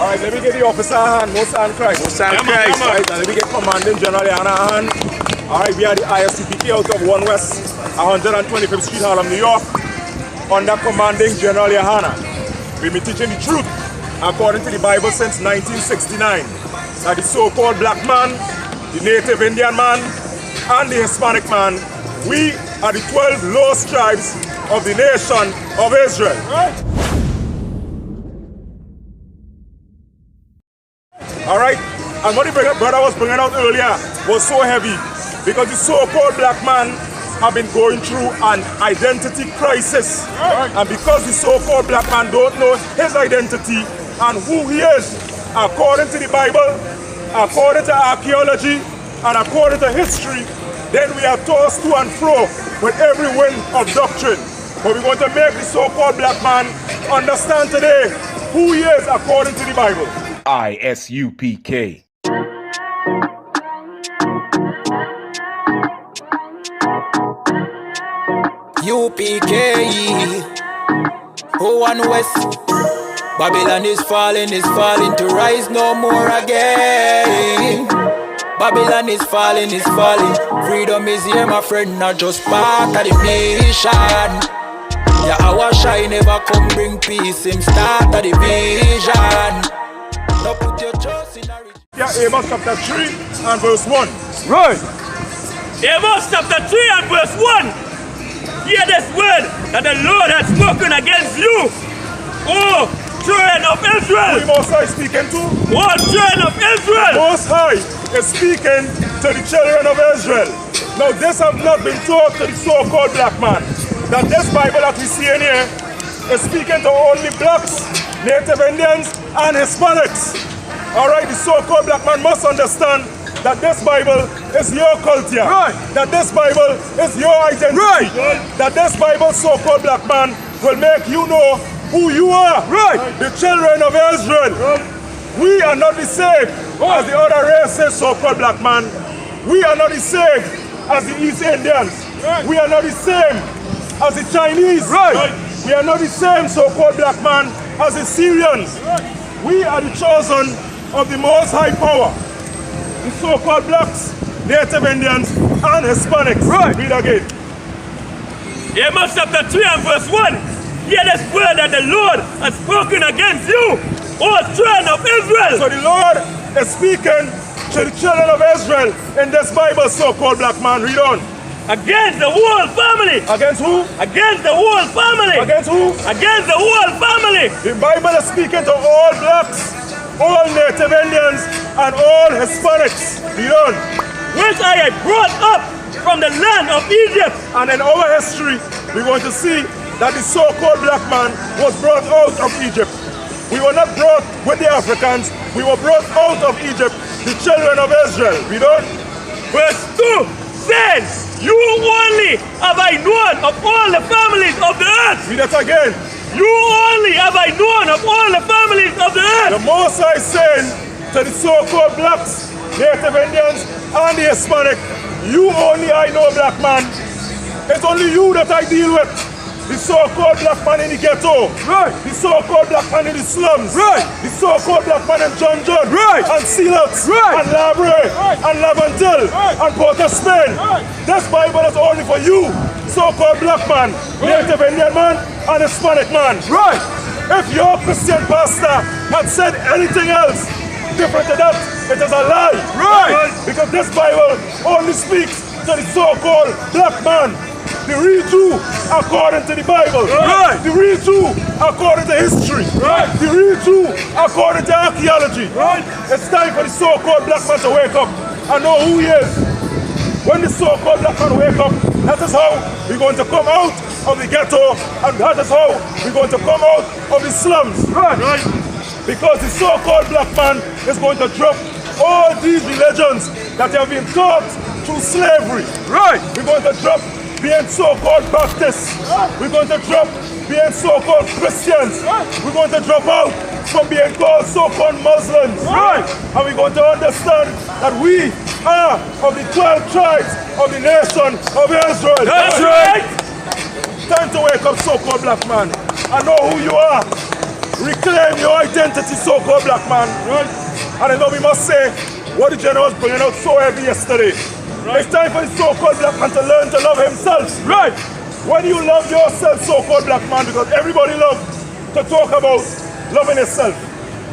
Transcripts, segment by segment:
Alright, let me get the officer a hand. Most hand Christ. Most hand Christ. Alright, and let me get Commanding General YAHANNA a hand. Alright, we are the I.S.U.P.K out of 1 West, 125th Street, Harlem, New York. Under Commanding General YAHANNA. We've been teaching the truth according to the Bible since 1969. That the so-called black man, the native Indian man, and the Hispanic man, we are the 12 lost tribes of the nation of Israel. Right? Alright, and what the brother was bringing out earlier was so heavy because the so-called black man have been going through an identity crisis. Right. And because the so-called black man don't know his identity and who he is, according to the Bible, according to archaeology, and according to history, then we are tossed to and fro with every wind of doctrine. But we want to make the so-called black man understand today who he is according to the Bible. I.S.U.P.K. U.P.K. Oh, and West. Babylon is falling to rise no more again. Babylon is falling. Freedom is here, my friend, not just part of the nation. Yeah, our shine never come bring peace, him start of the vision. Now put your trust in a region. Yeah, Amos chapter 3 and verse 1. Right. Amos chapter 3 and verse 1. Hear this word that the Lord has spoken against you, O children of Israel. Who Most High speaking to? O children of Israel. Most High is speaking to the children of Israel. Now this have not been taught to the so-called black man. That this Bible that we see in here is speaking to only blacks, native Indians, and Hispanics. Alright, the so-called black man must understand that this Bible is your culture. Right. That this Bible is your identity. Right. That this Bible, so-called black man, will make you know who you are. Right. The children of Israel. Right. We are not the same as the other races, so-called black man. We are not the same as the East Indians. Right. We are not the same as the Chinese. Right. We are not the same, so-called black man, as the Syrians. Right. We are the chosen of the Most High power. The so-called blacks, native Indians, and Hispanics. Right. Read again. Amos chapter 3 and verse 1. Hear this word that the Lord has spoken against you, O children of Israel. So the Lord is speaking to the children of Israel in this Bible, so-called black man. Read on. Against the whole family. Against who? Against the whole family. Against who? Against the whole family. The Bible is speaking to all blacks, all native Indians, and all Hispanics. Read on. Which I had brought up from the land of Egypt. And in our history, we want to see that the so-called black man was brought out of Egypt. We were not brought with the Africans, we were brought out of Egypt, the children of Israel. Read on. Verse 2 says, you only have I known of all the families of the earth. Read that again. You only have I known of all the families of the earth. The Most High saying to the so-called blacks, native Indians, and the Hispanic, you only I know, black man. It's only you that I deal with. The so-called black man in the ghetto. Right. The so-called black man in the slums. Right. The so-called black man in John. Right. And Sealots. Right. And Labre. Right. And Lavantil. Right. And Port of Spain. Right. This Bible is only for you, so-called black man, right, native Indian man, and Hispanic man. Right. If your Christian pastor had said anything else different to that, it is a lie. Right. Because this Bible only speaks to the so-called black man, the real Jew according to the Bible. Right. The real Jew according to history. Right. The real Jew according to archaeology. Right. It's time for the so-called black man to wake up and know who he is. When the so-called black man wake up, that is how we're going to come out of the ghetto, and that is how we're going to come out of the slums. Right. Right. Because the so-called black man is going to drop all these religions that have been taught through slavery. Right. We're going to drop being so-called Baptists. We're going to drop being so-called Christians. We're going to drop out from being called so-called Muslims. Right. And we're going to understand that we are of the 12 tribes of the nation of Israel. That's right. Time to wake up, so-called black man. I know who you are. reclaim your identity, so-called black man. Right. And I know we must say what the general was bringing out so heavy yesterday. Right. It's time for the so-called black man to learn to love himself. Right. When you love yourself, so-called black man, because everybody loves to talk about loving yourself.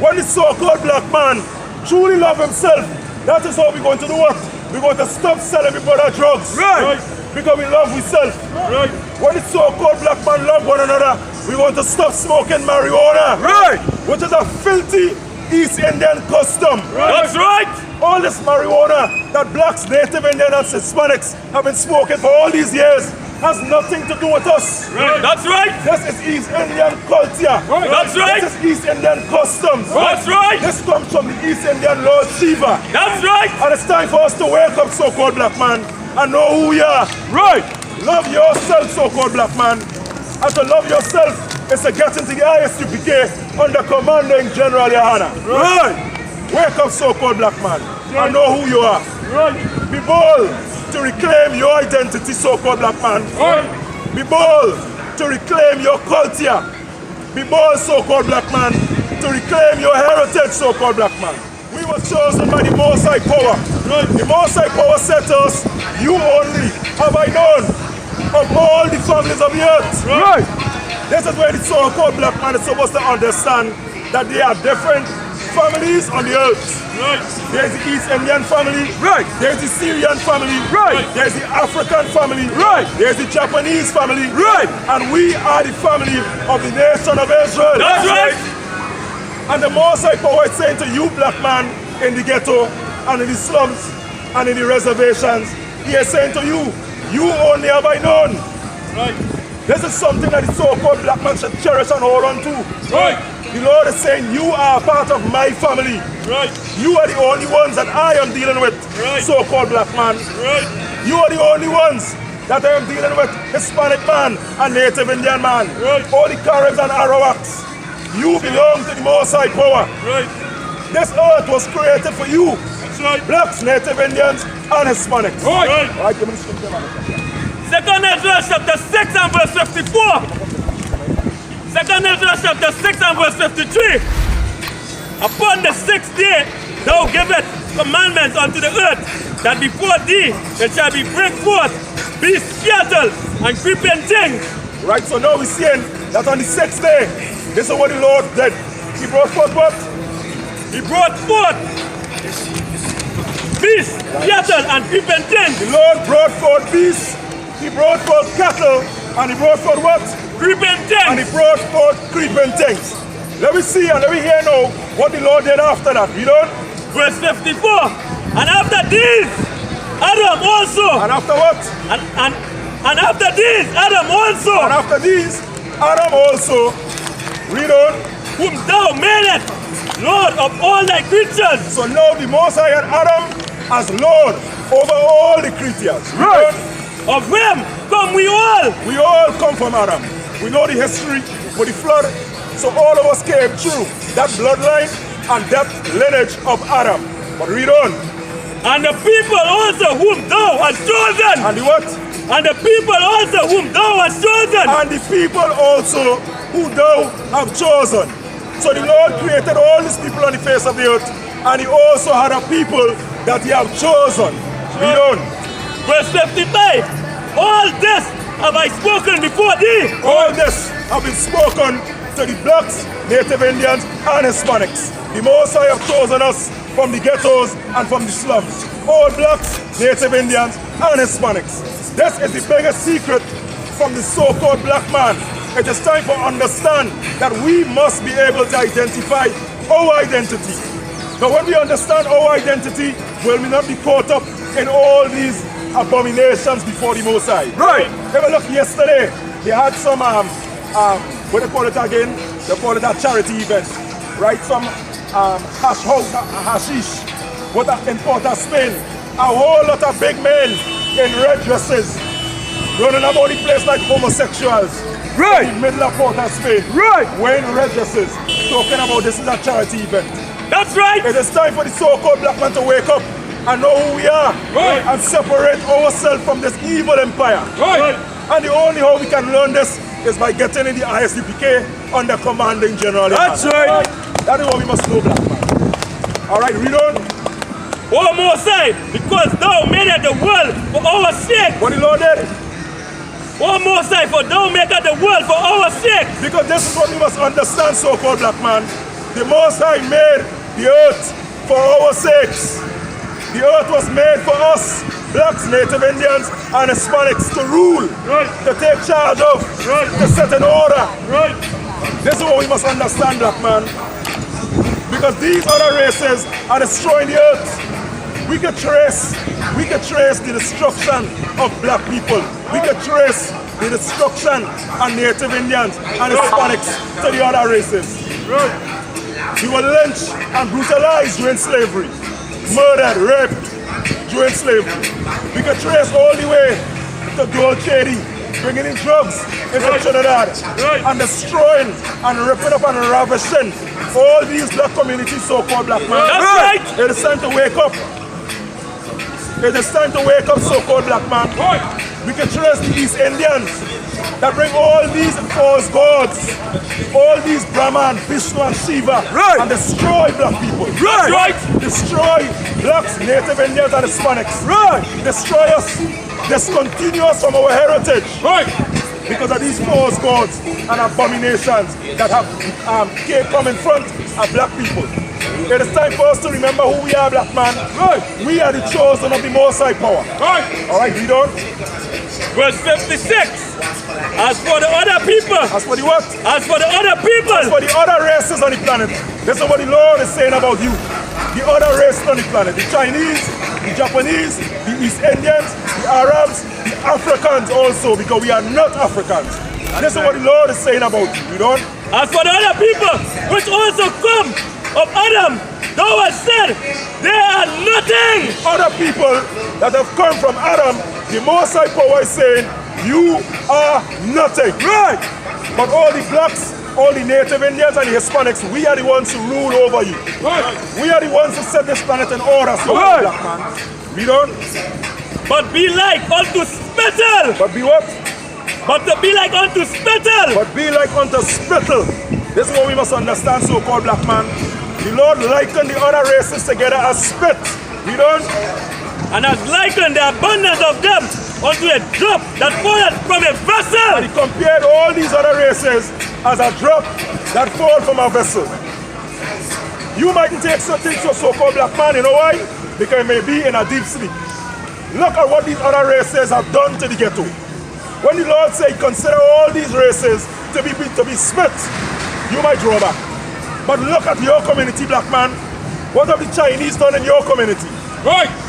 When the so-called black man truly love himself, that is how we're going to do what? We're going to stop selling people other drugs. Right. Because we love ourselves. Right. When the so-called black man love one another, we want to stop smoking marijuana. Right. Which is a filthy East Indian custom. Right. That's right. All this marijuana that blacks, Native Indians, and Hispanics have been smoking for all these years has nothing to do with us. Right. That's right. This is East Indian culture. Right. That's right. This is East Indian customs. That's right. This comes from the East Indian Lord Shiva. That's right. And it's time for us to wake up, so-called black man, and know who we are. Right. Love yourself, so-called black man. And to love yourself is to get into the I.S.U.P.K under Commanding General YAHANNA. Right. Wake up, so-called black man, and know who you are. Right. Be bold to reclaim your identity, so-called black man. Right. Be bold to reclaim your culture. Be bold, so-called black man, to reclaim your heritage, so-called black man. We were chosen by the Most High Power. Right. The Most High Power said to us, you only have I known of all the families of the earth. Right. This is where the so-called black man is supposed to understand that there are different families on the earth. Right. There's the East Indian family. Right. There's the Syrian family. Right. There's the African family. Right. There's the Japanese family. Right. And we are the family of the nation of Israel. That's right. And the Most High Power is saying to you, black man, in the ghetto and in the slums and in the reservations, he is saying to you, you only have I known. Right. This is something that the so-called black man should cherish and hold on to. Right. The Lord is saying, you are a part of my family. Right. You are the only ones that I am dealing with, Right. so-called black man. Right. You are the only ones that I am dealing with, Hispanic man and Native Indian man. Right. All the Caribs and Arawaks. You belong to the Most High Power. Right. This earth was created for you. That's right. Blacks, Native Indians, and Hispanics. Right. All right, give me the scripture, man. 2nd Ezra chapter 6 and verse 54. 2nd Ezra chapter 6 and verse 53. Upon the 6th day thou givest commandments unto the earth, that before thee there shall be break forth beasts, cattle, and creeping things. Right, so now we're seeing that on the 6th day, this is what the Lord did. He brought forth what? He brought forth beasts, cattle, and creeping things. The Lord brought forth beasts, he brought forth cattle, and he brought forth what? Creeping And he things. brought forth creeping things. Let me see and let me hear now what the Lord did after that. You know? Verse 54. And after these, Adam also. And after what? And after these, Adam also. And after these, Adam also, read on. Whom thou madest Lord of all thy creatures. So now the Most High had Adam as Lord over all the creatures. Read on. Of whom come we all. We all come from Adam. We know the history with the flood. So all of us came through that bloodline and that lineage of Adam. But read on. And the people also whom thou hast chosen. And the what? And the people also whom thou hast chosen. And the people also who thou have chosen. So the Lord created all these people on the face of the earth, and he also had a people that he have chosen. Read on. Verse 55. All this have I spoken before thee. All this have been spoken to the blacks, Native Indians, and Hispanics. The Most High have chosen us from the ghettos and from the slums. All blacks, Native Indians, and Hispanics. This is the biggest secret from the so-called black man. It is time to understand that we must be able to identify our identity. Now when we understand our identity, will we not be caught up in all these abominations before the Most High? Right. If you look yesterday, they had some, what they call it again? They call it a charity event. Right? Some hashish, what in Port of Spain. A whole lot of big men in red dresses running about the place like homosexuals. Right. In the middle of Port of Spain. Right. Wearing red dresses. Talking about this is a charity event. That's right. It is time for the so-called black man to wake up and know who we are. Right. And separate ourselves from this evil empire. Right. And the only way we can learn this is by getting in the I.S.U.P.K under commanding general. That's right. That is what we must know, black man. Alright, read on. One more side, because thou made the world for our sake. What the Lord did? One more side, for thou made the world for our sake. Because this is what we must understand, so-called black man. The Most High made the earth for our sakes. The earth was made for us, blacks, Native Indians, and Hispanics to rule, to take charge of, to set an order. This is what we must understand, black man. Because these other races are destroying the earth. We can trace the destruction of black people. We can trace the destruction of Native Indians and Hispanics to the other races. We were lynched and brutalized during slavery, murdered, raped during slavery. We can trace all the way to gold trading, bringing in drugs into Trinidad, and destroying and ripping up and ravishing all these black communities, so-called black man. That's right. It is time to wake up. It is time to wake up, so-called black man. We can trace the East Indians that bring all these false gods, all these Brahman, Vishnu and Shiva, and destroy black people. Destroy blacks, Native Indians and Hispanics. Destroy us, discontinue us from our heritage. Because of these false gods and abominations that have come in front of black people. It is time for us to remember who we are, black man. We are the chosen of the Most High power. Alright, read on. Verse 56. As for the other people. As for the what? As for the other people. As for the other races on the planet. This is what the Lord is saying about you. The other races on the planet. The Chinese, the Japanese, the East Indians, the Arabs, the Africans also, because we are not Africans. This is what the Lord is saying about you. Read on. As for the other people, which also come of Adam, thou hast said, they are nothing. Other people that have come from Adam, the Most High power is saying, you are nothing. But all the blacks, all the Native Indians and the Hispanics, we are the ones who rule over you. We are the ones who set this planet in order, so black man. Read on. But be like unto spittle. But be what? But to be like unto spittle. But be like unto spittle. This is what we must understand, so-called black man. The Lord likened the other races together as spit. Read on. And has likened the abundance of them unto a drop that falleth from a vessel. And he compared all these other races as a drop that fall from a vessel. You mightn't take something to so-called black man, you know why? Because it may be in a deep sleep. Look at what these other races have done to the ghetto. When the Lord said, consider all these races to be spit, you might draw back. But look at your community, black man. What have the Chinese done in your community?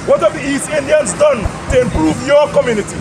What have the East Indians done to improve your community?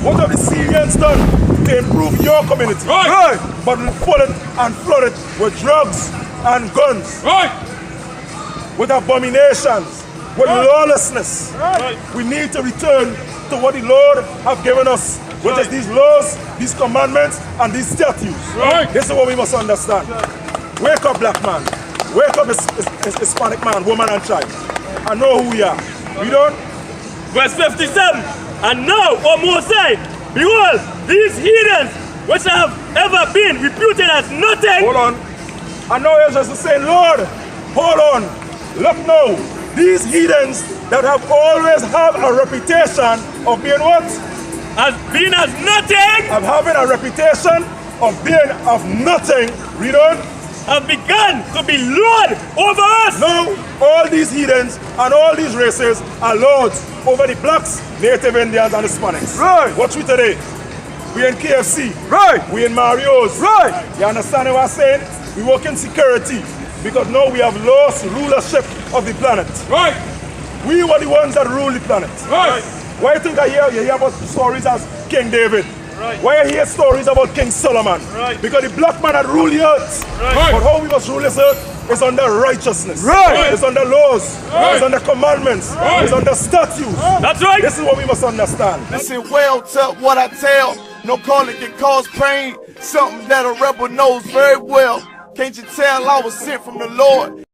What have the Syrians done to improve your community? But we full it and flood it with drugs and guns. With abominations, with lawlessness. We need to return to what the Lord have given us, which is these laws, these commandments, and these statutes. This is what we must understand. Wake up, black man. Wake up, Hispanic man, woman, and child. And know who we are. Read on. Verse 57. And now, O Most High, behold, these heathens, which have ever been reputed as nothing. Hold on. And now you're just saying, Lord, hold on. Look now. These heathens that have always had a reputation of being what? As being as nothing. Of having a reputation of being of nothing. Read on. Have begun to be lord over us. Now, all these heathens and all these races are lords over the blacks, Native Indians, and Hispanics. Watch me today. We in KFC. We in Mario's. You understand what I'm saying? We work in security because now we have lost rulership of the planet. We were the ones that rule the planet. Why you think you hear about stories as King David? Why you hear stories about King Solomon? Because the black man had ruled the earth. But how we must rule this earth is under righteousness. It's under laws. It's under commandments. It's under statutes. That's right. This is what we must understand. Listen well to what I tell. No calling can cause pain. Something that a rebel knows very well. Can't you tell I was sent from the Lord?